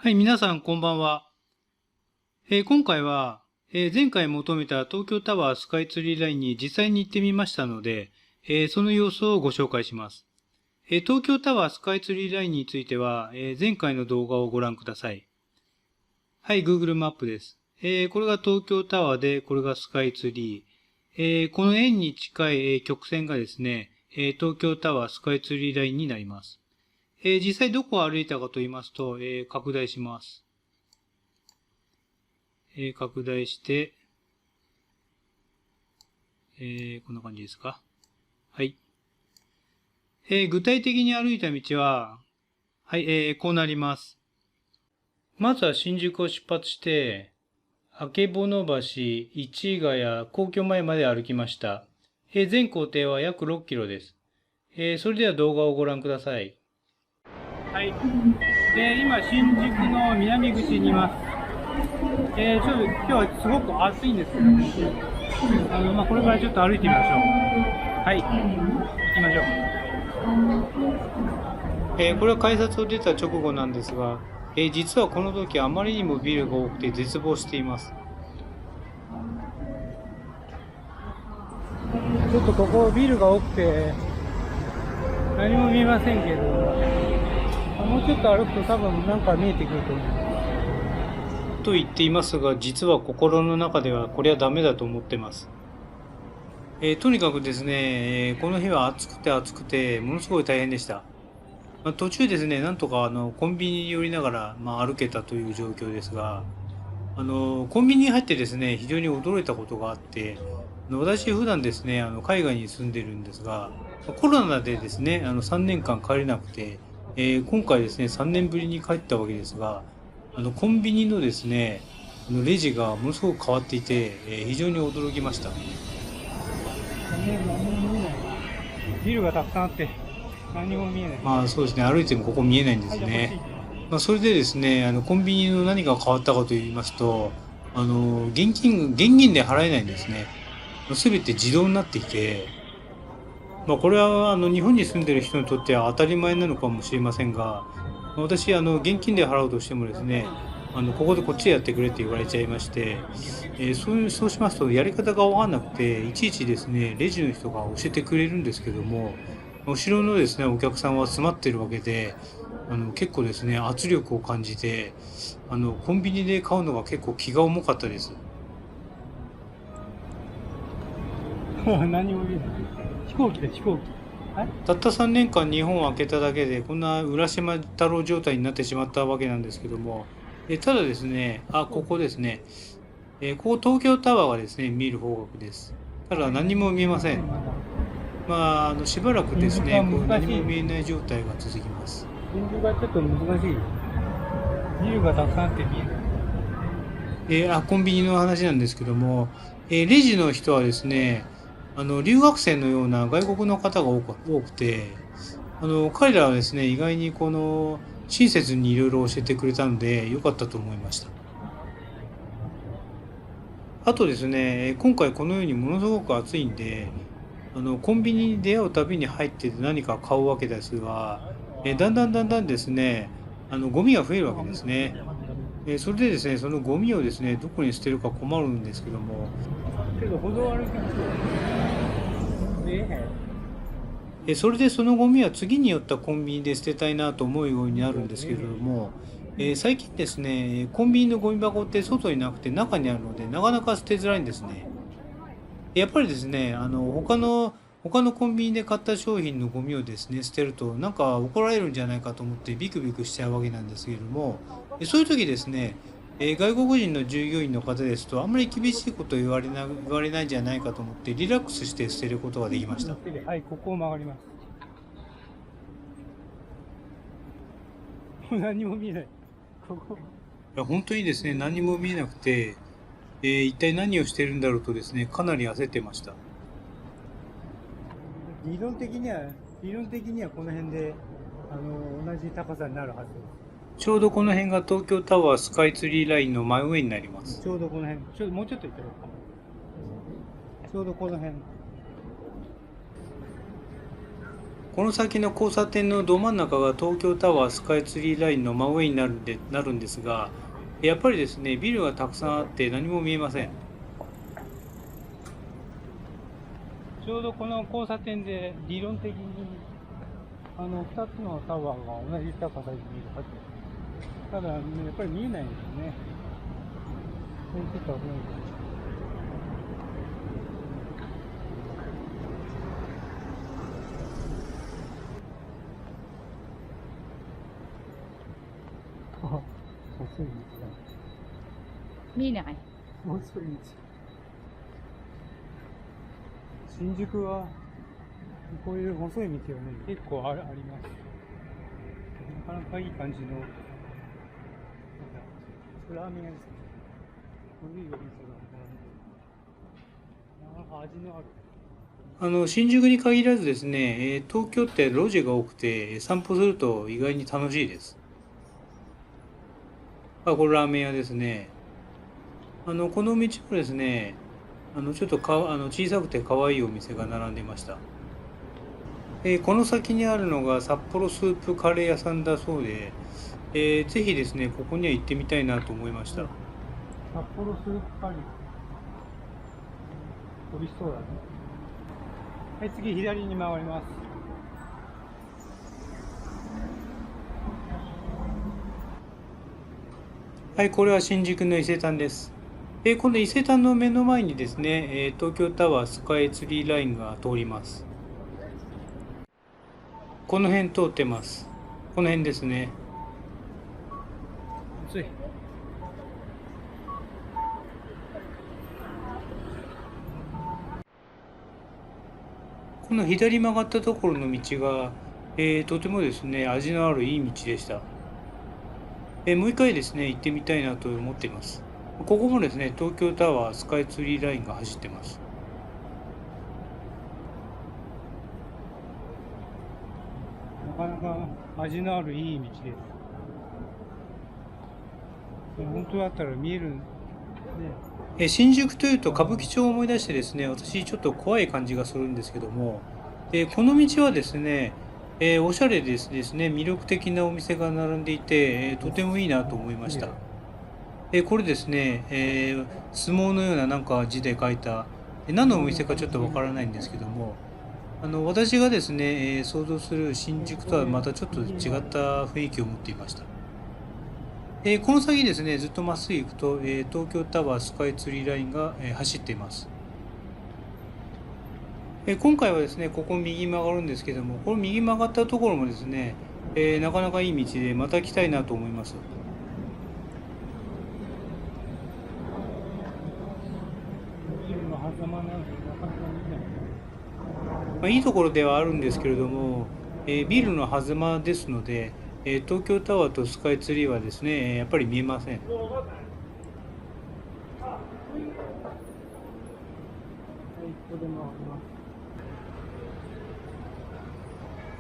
はい、皆さんこんばんは。今回は、前回求めた東京タワースカイツリーラインに実際に行ってみましたので、その様子をご紹介します。東京タワースカイツリーラインについては、前回の動画をご覧ください。はい、Google マップです。これが東京タワーで、これがスカイツリー。この円に近い、曲線がですね、東京タワースカイツリーラインになります。実際どこを歩いたかと言いますと、拡大します。拡大して、こんな感じですか。はい。具体的に歩いた道は、はい、こうなります。まずは新宿を出発して、曙橋、市ヶ谷、皇居前まで歩きました。全行程は約6キロです。それでは動画をご覧ください。はい。今、新宿の南口にいます。ちょっと今日はすごく暑いんですけど、これからちょっと歩いてみましょう。はい、行きましょう。これは改札を出た直後なんですが、実はこの時あまりにもビルが多くて絶望しています。ちょっとここビルが多くて何も見えませんけど、もうちょっと歩くと多分なんか見えてくると思います。と言っていますが、実は心の中ではこれはダメだと思ってます。とにかくですね、この日は暑くてものすごい大変でした。途中ですね、なんとかコンビニに寄りながら、歩けたという状況ですが、コンビニに入ってですね、非常に驚いたことがあって、私普段ですね、海外に住んでるんですが、コロナでですね、3年間帰れなくて、今回ですね、3年ぶりに帰ったわけですが、コンビニのですね、レジがものすごく変わっていて、非常に驚きました。ビルがたくさんあって、何も見えない。そうですね、歩いてもここ見えないんですね。それでですね、コンビニの何が変わったかと言いますと、現金で払えないんですね。すべて自動になっていて、これは日本に住んでいる人にとっては当たり前なのかもしれませんが、私現金で払うとしてもですね、ここでこっちでやってくれって言われちゃいまして、そうしますとやり方が分かんなくて、いちいちですねレジの人が教えてくれるんですけども、後ろのですねお客さんは詰まってるわけで、結構ですね圧力を感じて、コンビニで買うのが結構気が重かったです。何も見えない。飛行機で飛行機。たった3年間日本を空けただけでこんな浦島太郎状態になってしまったわけなんですけども、ただですね、ここですね、ここ東京タワーがですね見える方角です。ただ何も見えません。しばらくですねこう何も見えない状態が続きます。新宿はちょっと難しい。ビルがたくさんあって見えない。コンビニの話なんですけども、レジの人はですね、留学生のような外国の方が多くて、彼らはですね、意外に親切にいろいろ教えてくれたので、良かったと思いました。あとですね、今回このようにものすごく暑いんで、コンビニに出会うたびに入って何か買うわけですが、だんだんですね、ゴミが増えるわけですね。それでですね、そのゴミをですね、どこに捨てるか困るんですけども、けど歩道を歩きます。それでそのゴミは次に寄ったコンビニで捨てたいなと思うようになるんですけれども、最近ですね、コンビニのゴミ箱って外になくて中にあるので、なかなか捨てづらいんですね。やっぱりですね、他のコンビニで買った商品のゴミをですね、捨てるとなんか怒られるんじゃないかと思ってビクビクしちゃうわけなんですけれども、そういう時ですね、外国人の従業員の方ですとあんまり厳しいことを言われないんじゃないかと思ってリラックスして捨てることができました。はい、ここを曲がります。何も見えない。ここ。いや、本当にですね、何も見えなくて、一体何をしてるんだろうとですね、かなり焦ってました。理論的にはこの辺で同じ高さになるはずです。ちょうどこの辺が東京タワースカイツリーラインの真上になります。ちょうどこの辺、もうちょっと行ってろうか。ちょうどこの辺。この先の交差点のど真ん中が東京タワースカイツリーラインの真上になるんですが、やっぱりですね、ビルがたくさんあって何も見えません。ちょうどこの交差点で理論的に2つのタワーが同じ高さに見えるはず。ただ、やっぱり見えないんですよね。ちょっと危ないです。細い道だ。見えない。細い道。新宿はこういう細い道はね、結構あります。なかなかいい感じのラーメン屋ですね。古いお店が並んで、なかなか味のある。新宿に限らずですね、東京って路地が多くて、散歩すると意外に楽しいです。これラーメン屋ですね。この道もですね、ちょっと小さくて可愛いお店が並んでいました。この先にあるのが札幌スープカレー屋さんだそうで、ぜひですね、ここには行ってみたいなと思いました。札幌スープカレー。美味しそうだね。はい、次左に回ります。はい、これは新宿の伊勢丹です。この伊勢丹の目の前にですね、東京タワースカイツリーラインが通ります。この辺通ってます。この辺ですね。暑い。この左曲がったところの道が、とてもですね、味のあるいい道でした。もう一回ですね、行ってみたいなと思っています。ここもですね、東京タワースカイツリーラインが走ってます。なかなか味のあるいい道です。本当だったら見えるんで、新宿というと歌舞伎町を思い出してですね、私ちょっと怖い感じがするんですけども、この道はですね、おしゃれですね、魅力的なお店が並んでいて、とてもいいなと思いました。これですね、相撲のようななんか字で書いた、何のお店かちょっとわからないんですけども、私がですね、想像する新宿とはまたちょっと違った雰囲気を持っていました。この先ですね、ずっとまっすぐ行くと、東京タワースカイツリーラインが、走っています。今回はですね、ここ右曲がるんですけども、この右曲がったところもですね、なかなかいい道でまた来たいなと思います。いいところではあるんですけれども、ビルの狭間ですので、東京タワーとスカイツリーはですね、やっぱり見えません。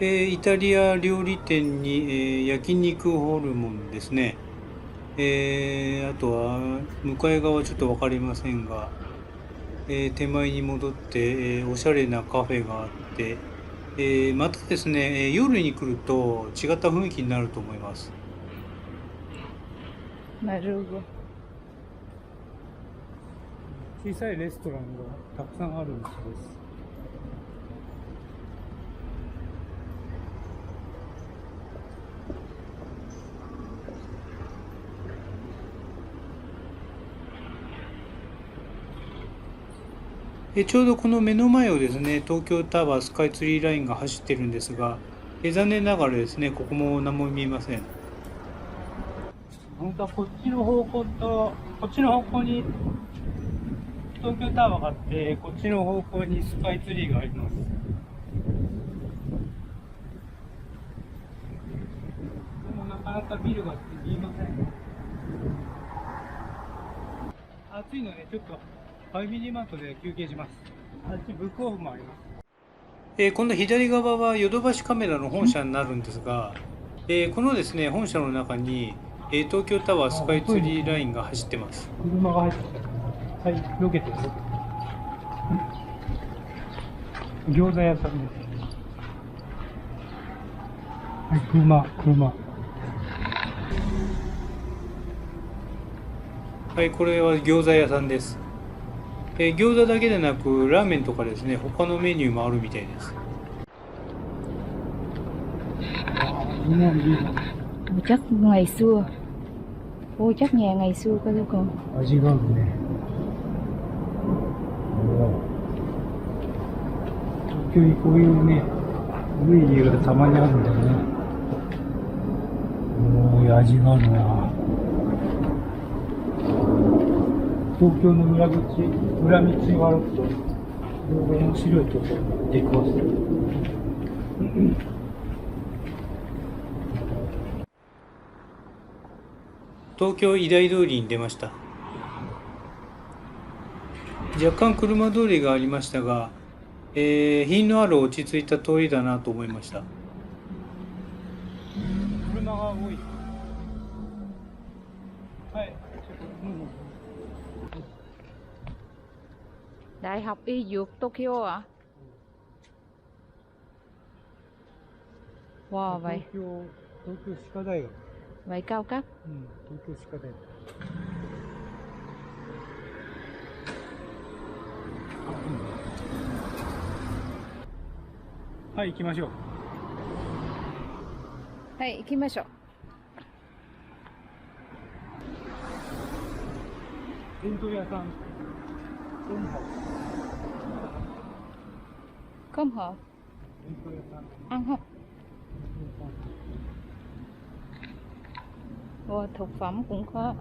イタリア料理店に、焼肉ホルモンですね。あとは向かい側ちょっと分かりませんが、手前に戻って、おしゃれなカフェがあって、またですね、夜に来ると違った雰囲気になると思います。なるほど。小さいレストランがたくさんあるんです。ちょうどこの目の前をですね、東京タワースカイツリーラインが走ってるんですが、残念ながらですね、ここも何も見えません。本当はこっちの方向と、こっちの方向に東京タワーがあって、こっちの方向にスカイツリーがあります。でもなかなかビルが見えません。暑いのでちょっとファミリーマートで休憩します。あっちブックオフもあります。今度左側はヨドバシカメラの本社になるんですが、このですね、本社の中に、東京タワースカイツリーラインが走ってます。車が入ってきた。はい、避けてる。餃子屋さんです。はい、車。はい、これは餃子屋さんです。餃子だけでなく、ラーメンとかですね、他のメニューもあるみたいです。Chắc ngày xưa. Ôi chắc nhà ngày xưa cơ đâu con. 味があるね。東京にこういうね、古い家がたまにあるんだよね。おー、味があるな。東京の裏道を歩くと、いろいろ面白いところが出くわす。東京医大通りに出ました。若干車通りがありましたが、品のある落ち着いた通りだなと思いました。車が多い。はい。Đại học y dược Tokyo à? Wow, vậy. 東京歯科大学。Vậy cao cấp. 東京歯科大学。はい、行きましょう。はい、行きましょう。弁当屋さん。Cơm hộp. 弁当屋さん。 Ăn không? Ồ, thực phẩm cũng có.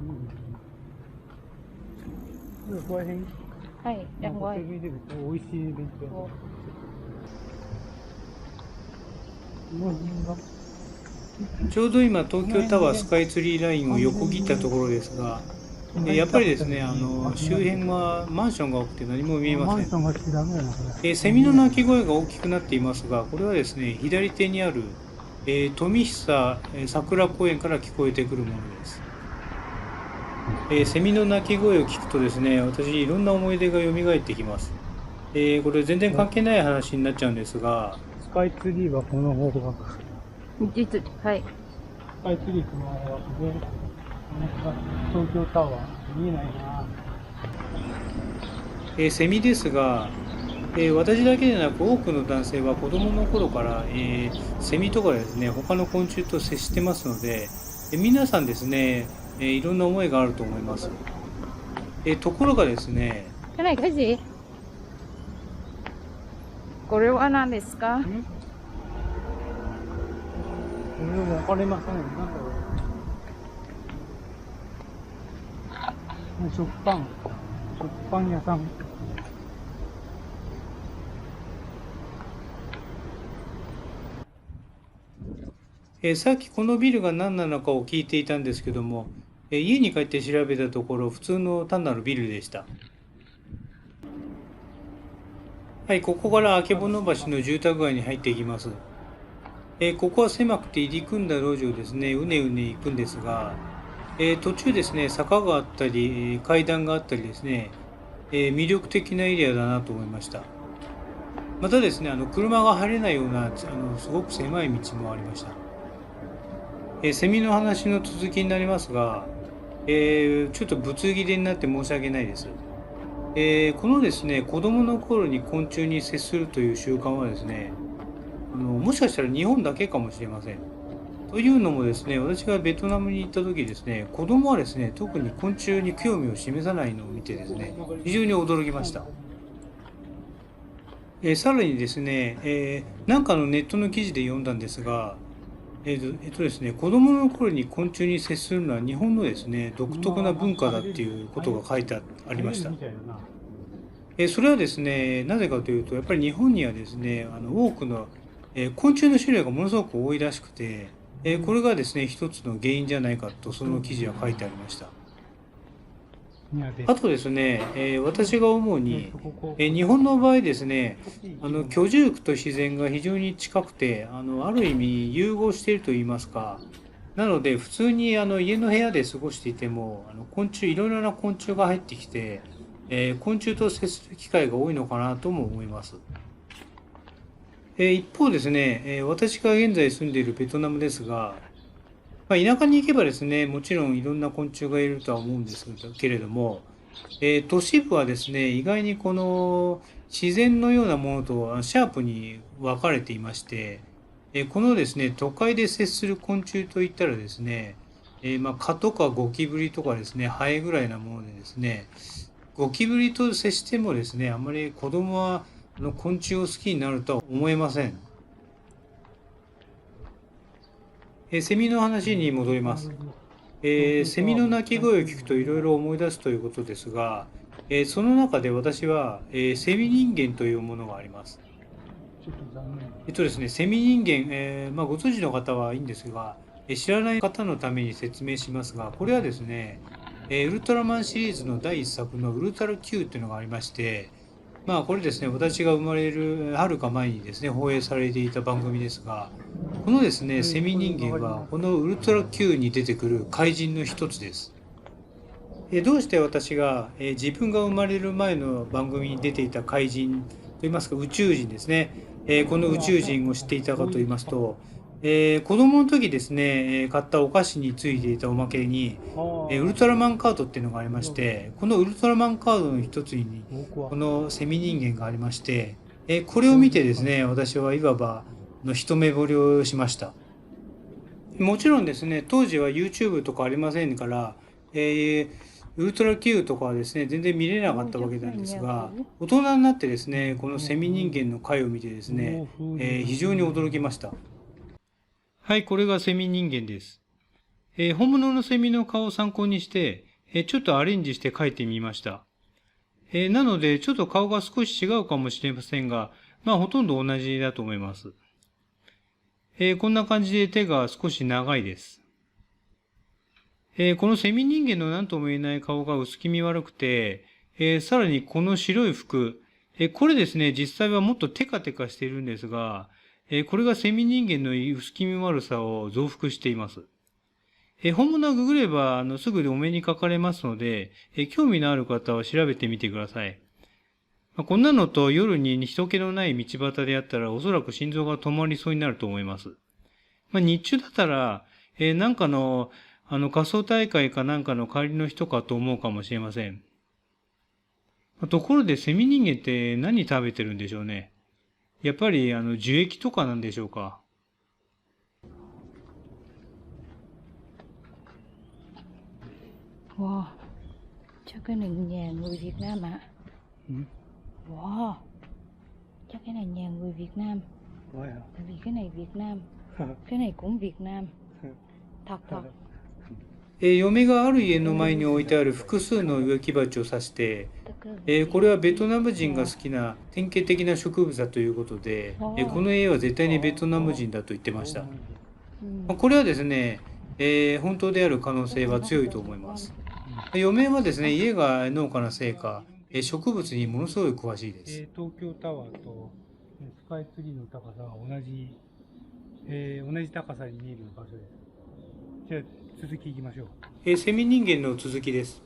ここら辺。はい、đang quay. 美味しい弁当屋さん。ちょうど今東京タワースカイツリーラインを横切ったところですが、やっぱりですね、周辺はマンションが多くて何も見えません。セミの鳴き声が大きくなっていますが、これはですね、左手にある、富久桜公園から聞こえてくるものです。セミの鳴き声を聞くとですね、私いろんな思い出が蘇ってきます。これ全然関係ない話になっちゃうんですが、スカイツリーはこの方角。はい。スカイツリーこの方角で、東京タワー見えないな。セミですが、私だけでなく多くの男性は子供の頃から、セミとかですね、他の昆虫と接してますので、皆さんですね、いろんな思いがあると思います。ところがですね、cái này cái gì? これは何ですか？これも分かりません。なんだろう。食パン屋さん。さっきこのビルが何なのかを聞いていたんですけども、家に帰って調べたところ普通の単なるビルでした。はい、ここからあけぼの橋の住宅街に入っていきます。ここは狭くて入り組んだ路地をですね、うねうね行くんですが、途中ですね、坂があったり、階段があったりですね、魅力的なエリアだなと思いました。またですね、車が入れないようなすごく狭い道もありました。セミの話の続きになりますが、ちょっとぶつ切れになって申し訳ないです。このですね、子供の頃に昆虫に接するという習慣はですね、もしかしたら日本だけかもしれません。というのもですね、私がベトナムに行った時ですね、子供はですね、特に昆虫に興味を示さないのを見てですね、非常に驚きました。さらにですね、なんかのネットの記事で読んだんですが、ですね、子供の頃に昆虫に接するのは日本のですね、独特な文化だっていうことが書いてありました。それはですね、なぜかというと、やっぱり日本にはですね、多くの、昆虫の種類がものすごく多いらしくて、これがですね、一つの原因じゃないかと、その記事は書いてありました。あとですね、私が思うに、日本の場合ですね、居住区と自然が非常に近くて、ある意味融合しているといいますか、なので普通に家の部屋で過ごしていても、いろいろな昆虫が入ってきて、昆虫と接する機会が多いのかなとも思います。一方ですね、私が現在住んでいるベトナムですが、まあ、田舎に行けばですね、もちろんいろんな昆虫がいるとは思うんですけれども、都市部はですね、意外にこの自然のようなものとシャープに分かれていまして、このですね、都会で接する昆虫といったらですね、まあ、蚊とかゴキブリとかですね、ハエぐらいなものでですね、ゴキブリと接してもですね、あまり子供は昆虫を好きになるとは思えません。セミの話に戻ります。セミの鳴き声を聞くといろいろ思い出すということですが、その中で私は、セミ人間というものがあります。ちょっと残念。ですね、セミ人間、まあ、ご存知の方はいいんですが、知らない方のために説明しますが、これはですね、ウルトラマンシリーズの第1作のウルトラ Q というのがありまして、まあこれですね、私が生まれるはるか前にですね、放映されていた番組ですが、このですね、セミ人間はこのウルトラ Q に出てくる怪人の一つです。どうして私が自分が生まれる前の番組に出ていた怪人といいますか宇宙人ですね、この宇宙人を知っていたかと言いますと、子供の時ですね、買ったお菓子についていたおまけに、ウルトラマンカードっていうのがありまして、このウルトラマンカードの一つにこのセミ人間がありまして、これを見てですね、私はいわば一目惚れをしました。もちろんですね、当時は YouTube とかありませんから、ウルトラ Q とかはですね、全然見れなかったわけなんですが、大人になってですね、このセミ人間の回を見てですね、非常に驚きました。はい、これがセミ人間です。本物のセミの顔を参考にして、ちょっとアレンジして描いてみました。なので、ちょっと顔が少し違うかもしれませんが、まあ、ほとんど同じだと思います。こんな感じで手が少し長いです。このセミ人間の何とも言えない顔が薄気味悪くて、さらにこの白い服、これですね、実際はもっとテカテカしているんですが、これがセミ人間の薄気味悪さを増幅しています。本物はググればすぐお目にかかれますので、興味のある方は調べてみてください。こんなのと夜に人気のない道端でやったらおそらく心臓が止まりそうになると思います。日中だったら、なんかの仮装大会かなんかの帰りの人かと思うかもしれません。ところでセミ人間って何食べてるんでしょうね。やっぱり樹液とかなんでしょうか。Wow, chắc cái này nhà người Việt Nam ạ. Wow, chắc cái này nhà người Việt Nam. Tại vì cái này Việt Nam, cái này cũng Việt Nam. Thật thật. 嫁がある家の前に置いてある複数の植木鉢を指して、これはベトナム人が好きな典型的な植物だということで、この家は絶対にベトナム人だと言ってました。これはですね、本当である可能性は強いと思います。嫁はですね、家が農家のせいか、植物にものすごい詳しいです。東京タワーとスカイツリーの高さが同じ高さに見える場所です。じゃあ続きいきましょう。セミ人間の続きです。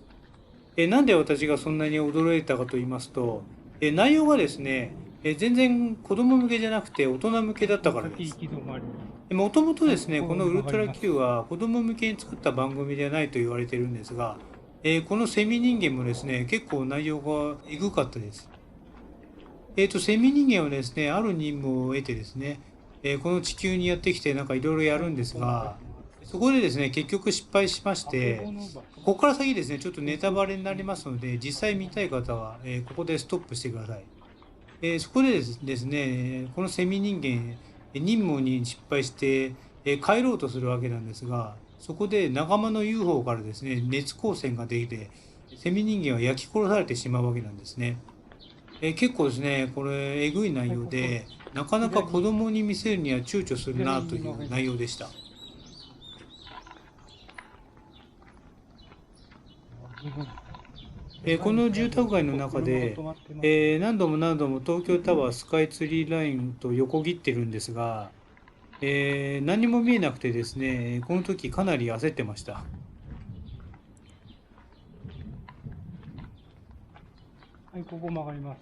なんで私がそんなに驚いたかと言いますと、内容がですね、全然子供向けじゃなくて大人向けだったからです。もともとですね、このウルトラ Q は子供向けに作った番組ではないと言われているんですが、このセミ人間もですね、結構内容がエグかったです。セミ人間はですね、ある任務を得てですね、この地球にやってきてなんかいろいろやるんですが、そこでですね、結局失敗しまして、ここから先ですね、ちょっとネタバレになりますので、実際見たい方は、ここでストップしてください。そこでですね、このセミ人間、任務に失敗して、帰ろうとするわけなんですが、そこで仲間の UFO からですね、熱光線ができて、セミ人間は焼き殺されてしまうわけなんですね。結構ですね、これ、えぐい内容で、なかなか子供に見せるには躊躇するなという内容でした。この住宅街の中で、何度も東京タワースカイツリーラインと横切ってるんですが、何も見えなくてですね、この時かなり焦ってました。はい、ここ曲がります。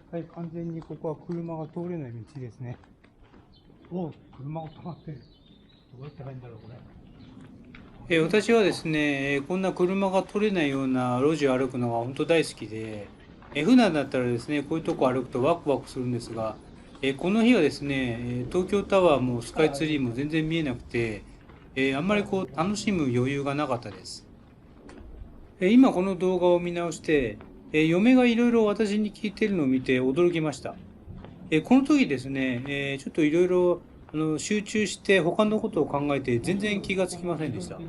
はい、完全にここは車が通れない道ですね。おう、車が止まってる。どうやって入るんだろう、これ。私はですね、こんな車が通れないような路地を歩くのが本当大好きで、普段だったらですね、こういうとこ歩くとワクワクするんですが、この日はですね、東京タワーもスカイツリーも全然見えなくて、あんまりこう楽しむ余裕がなかったです。今この動画を見直して、嫁がいろいろ私に聞いているのを見て驚きました。この時ですね、ちょっといろいろ集中して他のことを考えて全然気がつきませんでした。は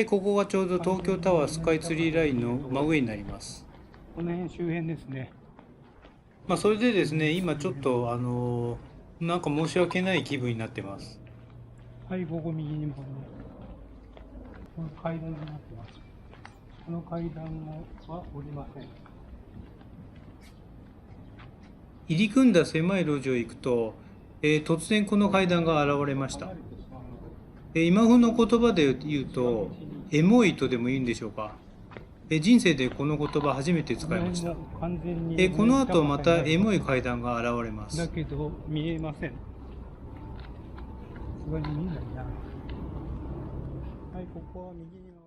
い、ここがちょうど東京タワースカイツリーラインの真上になります。この辺周辺ですね。それでですね、今ちょっとなんか申し訳ない気分になってます。はい、ここ右に曲がる。この階段になってます。この階段は降りません。入り組んだ狭い路地を行くと、突然この階段が現れました。今風の言葉で言うと、エモいとでも言うんでしょうか。人生でこの言葉初めて使いました。この後またエモい階段が現れます。だけど見えません。さすがに見えないな。はい、ここは右に